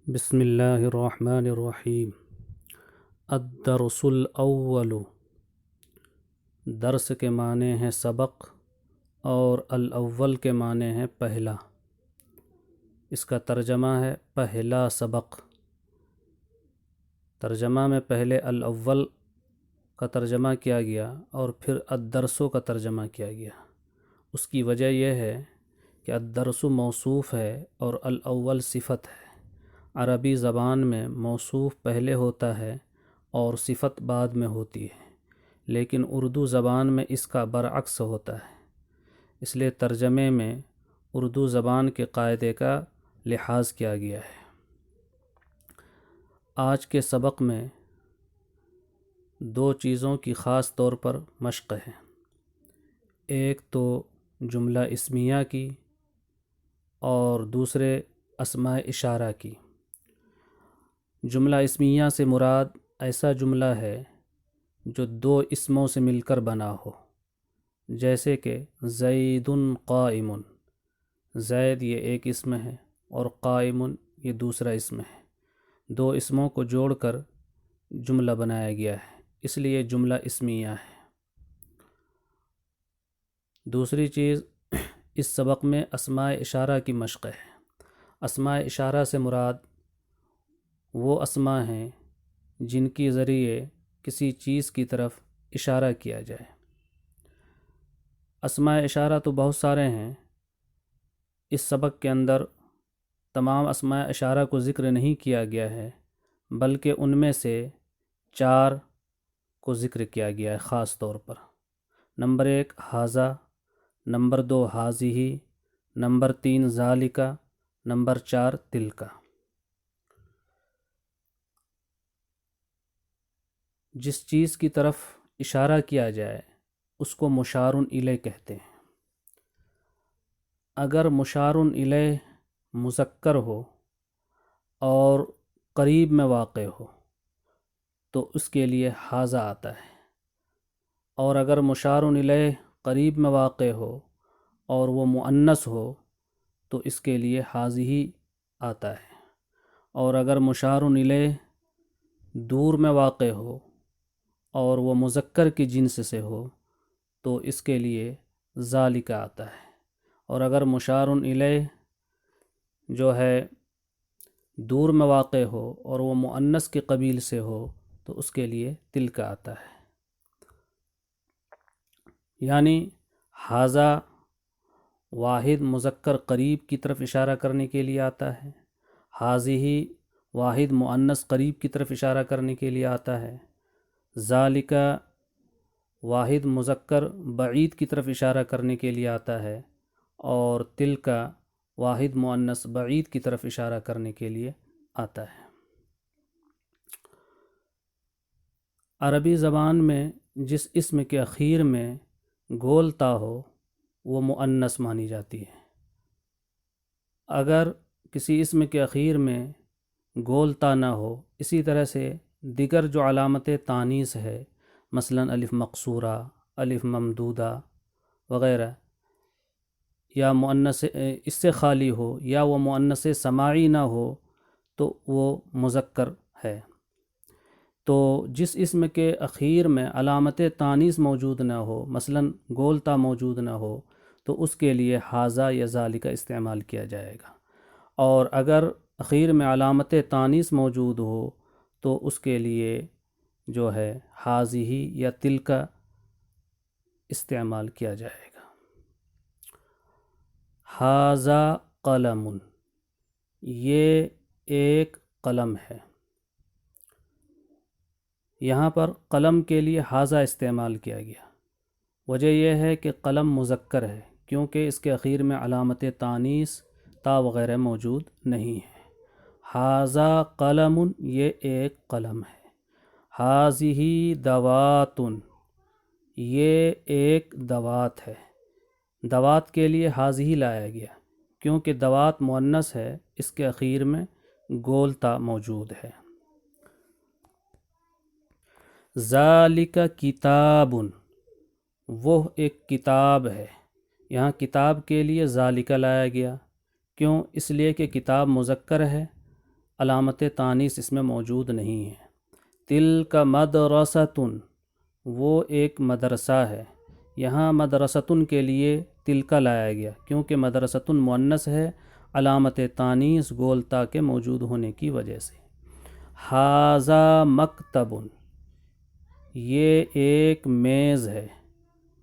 بسم اللہ الرحمن الرحیم۔ الدرس الاول، درس کے معنی ہیں سبق، اور الاول کے معنی ہیں پہلا۔ اس کا ترجمہ ہے پہلا سبق۔ ترجمہ میں پہلے الاول کا ترجمہ کیا گیا اور پھر الدرسوں کا ترجمہ کیا گیا۔ اس کی وجہ یہ ہے کہ الدرس موصوف ہے اور الاول صفت ہے۔ عربی زبان میں موصوف پہلے ہوتا ہے اور صفت بعد میں ہوتی ہے، لیکن اردو زبان میں اس کا برعکس ہوتا ہے۔ اس لیے ترجمے میں اردو زبان کے قاعدے کا لحاظ کیا گیا ہے۔ آج کے سبق میں دو چیزوں کی خاص طور پر مشق ہے۔ ایک تو جملہ اسمیہ کی اور دوسرے اسماء اشارہ کی۔ جملہ اسمیہ سے مراد ایسا جملہ ہے جو دو اسموں سے مل کر بنا ہو، جیسے کہ زید قائم۔ زید یہ ایک اسم ہے اور قائم یہ دوسرا اسم ہے۔ دو اسموں کو جوڑ کر جملہ بنایا گیا ہے، اس لیے جملہ اسمیہ ہے۔ دوسری چیز، اس سبق میں اسماء اشارہ کی مشق ہے۔ اسماء اشارہ سے مراد وہ اسماء ہیں جن کے ذریعے کسی چیز کی طرف اشارہ کیا جائے۔ اسماء اشارہ تو بہت سارے ہیں، اس سبق کے اندر تمام اسماء اشارہ کو ذکر نہیں کیا گیا ہے، بلکہ ان میں سے 4 کو ذکر کیا گیا ہے خاص طور پر۔ نمبر 1 ھذا، نمبر 2 ھذہ، نمبر 3 ذالک، نمبر 4 تلک۔ جس چیز کی طرف اشارہ کیا جائے اس کو مشار الیہ کہتے ہیں۔ اگر مشار الیہ مذکر ہو اور قریب میں واقع ہو تو اس کے لیے ھذا آتا ہے، اور اگر مشار الیہ قریب میں واقع ہو اور وہ مؤنث ہو تو اس کے لیے ھذہ آتا ہے، اور اگر مشار الیہ دور میں واقع ہو اور وہ مذکر کی جنس سے ہو تو اس کے لیے ذالک آتا ہے، اور اگر مشار الیہ جو ہے دور میں واقع ہو اور وہ مؤنث کے قبیل سے ہو تو اس کے لیے تلک آتا ہے۔ یعنی ھذا واحد مذکر قریب کی طرف اشارہ کرنے کے لیے آتا ہے، ھذہ واحد مؤنث قریب کی طرف اشارہ کرنے کے لیے آتا ہے، ذالک واحد مذکر بعید کی طرف اشارہ کرنے کے لیے آتا ہے، اور تلک واحد مؤنث بعید کی طرف اشارہ کرنے کے لیے آتا ہے۔ عربی زبان میں جس اسم کے اخیر میں گول تا ہو وہ مؤنث مانی جاتی ہے۔ اگر کسی اسم کے اخیر میں گول تا نہ ہو، اسی طرح سے دیگر جو علامت تانیث ہے، مثلا الف مقصورہ، الف ممدودہ وغیرہ، یا مؤنث اس سے خالی ہو یا وہ مؤنث سماعی نہ ہو تو وہ مذکر ہے۔ تو جس اسم کے اخیر میں علامت تانیث موجود نہ ہو، مثلا گول تا موجود نہ ہو، تو اس کے لیے ھذا یا ذالک استعمال کیا جائے گا، اور اگر اخیر میں علامت تانیث موجود ہو تو اس کے لیے جو ہے ھذہ یا تلک استعمال کیا جائے گا۔ ھذا قلم، یہ ایک قلم ہے۔ یہاں پر قلم کے لیے ھذا استعمال کیا گیا، وجہ یہ ہے کہ قلم مذکر ہے، کیونکہ اس کے اخیر میں علامت تانیث تا وغیرہ موجود نہیں ہے۔ ھذا قلم، یہ ایک قلم ہے۔ ھذہ دوات، یہ ایک دوات ہے۔ دوات کے لیے ھذہ لایا گیا کیونکہ دوات مؤنث ہے، اس کے اخیر میں گول تا موجود ہے۔ ذالک کتاب، وہ ایک کتاب ہے۔ یہاں کتاب کے لیے ذالک لایا گیا، کیوں؟ اس لیے کہ کتاب مذکر ہے علامت تانیث اس میں موجود نہیں ہے۔ تلک مدرستن، وہ ایک مدرسہ ہے۔ یہاں مدرستن کے لیے تلکا لایا گیا کیونکہ مدرستن مؤنث ہے، علامت تانیث گول تا کے موجود ہونے کی وجہ سے۔ ھذا مکتب، یہ ایک میز ہے۔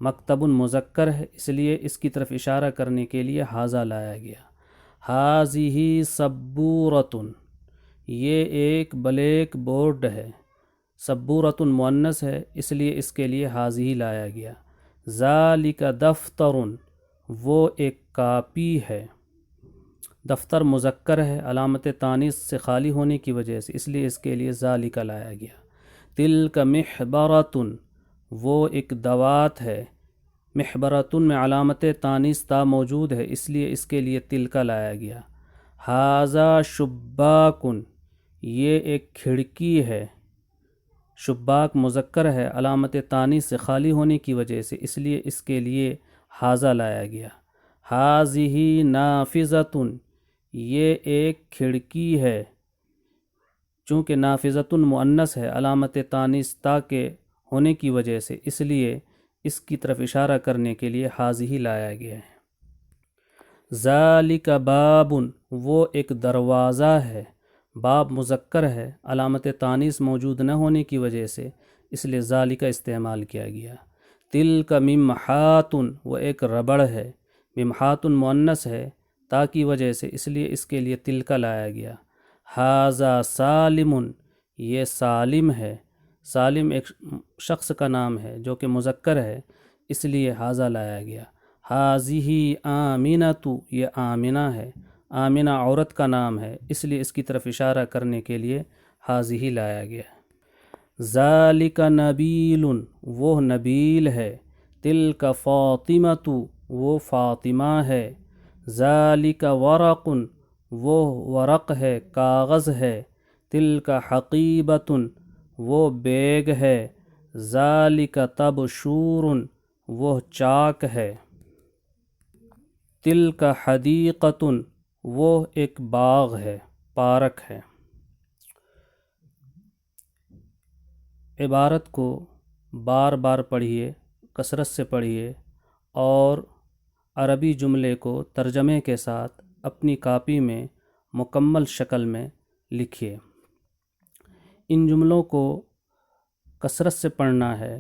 مکتب مذکر ہے اس لیے اس کی طرف اشارہ کرنے کے لیے ھذا لایا گیا۔ ھذہ سبورۃ، یہ ایک بلیک بورڈ ہے۔ سبورۃ مؤنث ہے اس لیے اس کے لیے ھذہ لایا گیا۔ ذالک دفتر، وہ ایک کاپی ہے۔ دفتر مذکر ہے، علامت تانیث سے خالی ہونے کی وجہ سے اس لیے اس کے لیے ذالک لایا گیا۔ تلک محبرۃ، وہ ایک دوات ہے۔ محبرۃ میں علامت تانیث تا موجود ہے اس لیے اس کے لیے تلک لایا گیا۔ ھذا شباک، یہ ایک کھڑکی ہے۔ شباک مذکر ہے، علامت تانیث سے خالی ہونے کی وجہ سے اس لیے اس کے لیے ھذا لایا گیا۔ ھذہ نافذۃ، یہ ایک کھڑکی ہے۔ چونکہ نافذۃ مؤنث ہے، علامت تانیث تا کے ہونے کی وجہ سے اس لیے اس کی طرف اشارہ کرنے کے لیے ھذہ لایا گیا ہے۔ ذالک باب، وہ ایک دروازہ ہے۔ باب مذکر ہے، علامت تانیث موجود نہ ہونے کی وجہ سے اس لیے ذالک استعمال کیا گیا۔ تلک ممحات، وہ ایک ربڑ ہے۔ ممحات مؤنث ہے، تا کی وجہ سے اس لیے اس کے لیے تلک لایا گیا۔ ھذا سالم، یہ سالم ہے۔ سالم ایک شخص کا نام ہے جو کہ مذکر ہے اس لیے ھذا لایا گیا۔ ھذہ آمنۃ، یہ آمنہ ہے۔ آمنہ عورت کا نام ہے اس لیے اس کی طرف اشارہ کرنے کے لیے ھذہ لایا گیا۔ ذالک نبیل، وہ نبیل ہے۔ تلک فاطمۃ، وہ فاطمہ ہے۔ ذالک ورق، وہ ورق ہے، کاغذ ہے۔ تلک حقیبۃ، وہ بیگ ہے۔ ذالک طبشور، وہ چاک ہے۔ تلک حدیقۃ، وہ ایک باغ ہے، پارک ہے۔ عبارت کو بار بار پڑھیے، کثرت سے پڑھیے اور عربی جملے کو ترجمے کے ساتھ اپنی کاپی میں مکمل شکل میں لکھیے۔ ان جملوں کو کثرت سے پڑھنا ہے،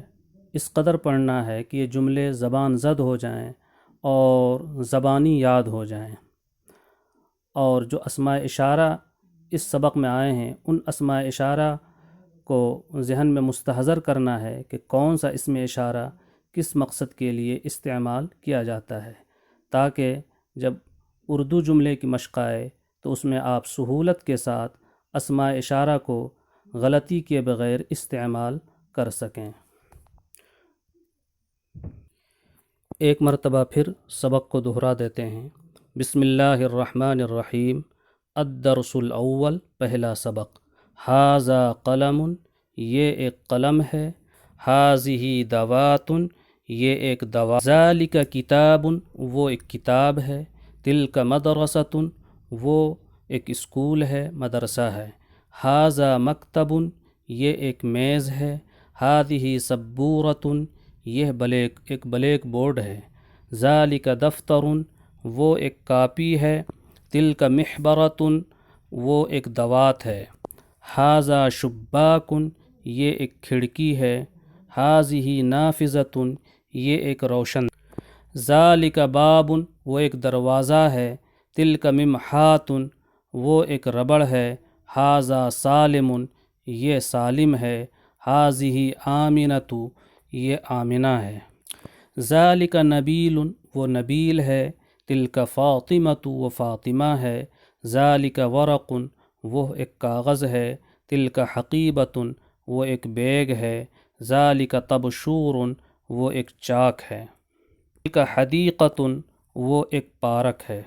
اس قدر پڑھنا ہے کہ یہ جملے زبان زد ہو جائیں اور زبانی یاد ہو جائیں، اور جو اسماء اشارہ اس سبق میں آئے ہیں ان اسماء اشارہ کو ذہن میں مستحضر کرنا ہے کہ کون سا اسم اشارہ کس مقصد کے لیے استعمال کیا جاتا ہے، تاکہ جب اردو جملے کی مشق آئے تو اس میں آپ سہولت کے ساتھ اسماء اشارہ کو غلطی کے بغیر استعمال کر سکیں۔ ایک مرتبہ پھر سبق کو دہرا دیتے ہیں۔ بسم اللہ الرحمن الرحیم۔ الدرس الاول، پہلا سبق۔ ھذا قلم، یہ ایک قلم ہے۔ ھذہ دوات، یہ ایک دوا۔ ذالک کتاب، وہ ایک کتاب ہے۔ تلک مدرسۃ، وہ ایک اسکول ہے، مدرسہ ہے۔ ھذا مکتب، یہ ایک میز ہے۔ ھذہ سبورۃ، یہ ایک بلیک بورڈ ہے۔ ذالک دفتر، وہ ایک کاپی ہے۔ تلک محبرۃ، وہ ایک دوات ہے۔ ھذا شباک، یہ ایک کھڑکی ہے۔ ھذہ نافذۃ، یہ ایک روشن۔ ذالک باب، وہ ایک دروازہ ہے۔ تلک ممحات، وہ ایک ربڑ ہے۔ ھذا سالم، یہ سالم ہے۔ ھذہ آمنۃ، یہ آمنہ ہے۔ ذالک نبیل، وہ نبیل ہے۔ تلک فاطمۃ، وہ فاطمہ ہے۔ ذالک ورق، وہ ایک کاغذ ہے۔ تلک حقیبۃ، وہ ایک بیگ ہے۔ ذالک طبشور، وہ ایک چاک ہے۔ تلک حدیقۃ، وہ ایک پارک ہے۔